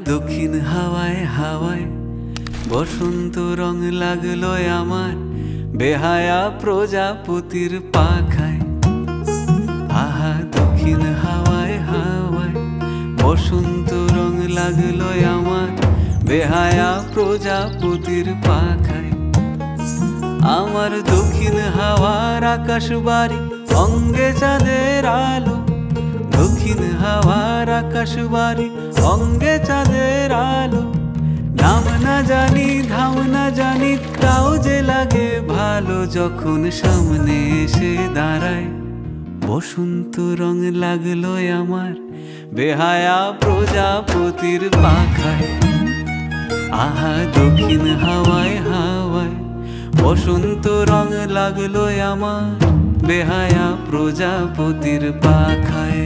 দক্ষিণ হাওয়ায় হাওয়ায় বসন্ত রং লাগলো আমার বেহায়া প্রজাপতির পাখায়। আহা দক্ষিণ হাওয়ায় হাওয়ায় বসন্ত রং লাগলো আমার বেহায়া প্রজাপতির পাখায়। আমার দক্ষিণ হাওয়ার আকাশ বাড়ি অঙ্গে চাঁদের আলো, দক্ষিণ হাওয়ার আকাশ বাড়ি অঙ্গে চাঁদের আলো। নাম না জানি ধাম না জানি তাও যে লাগে ভালো যখন সামনে এসে দাঁড়ায়। বসন্ত রং লাগলো আমার বেহায়া প্রজাপতির পাখায়। আহা দক্ষিণ হাওয়ায় হাওয়ায় বসন্ত রং লাগলো আমার বেহায়া প্রজাপতির পাখায়।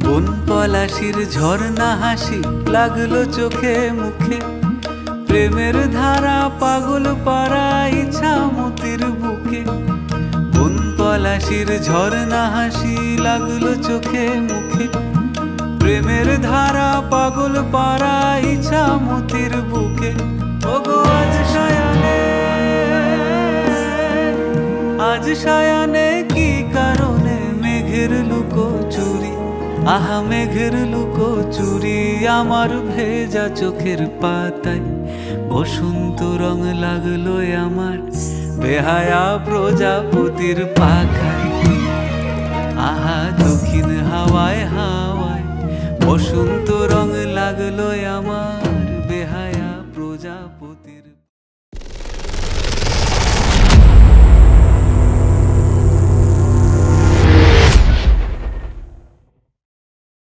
বন পলাশির ঝর্ণা হাসি লাগলো চোখে মুখে, প্রেমের ধারা পাগল পাড়া ইচ্ছা মতির বুকে। বন পলাশির ঝর্ণা হাসি লাগলো চোখে মুখে, প্রেমের ধারা পাগল পাড়া ইচ্ছা মতির বুকে। ওগো আজ সায়ানে, আজ সায়ানে কি কারণে মেঘের লুকো চুরি, আহা মেঘের লুকো চুরি আমার ভেজা চোখের পাতায়। বসন্ত রং লাগলো আমার বেহায়া প্রজাপতির পাখায়। আহা দক্ষিণ হাওয়ায় হাওয়ায় বসন্ত রং লাগলো আমার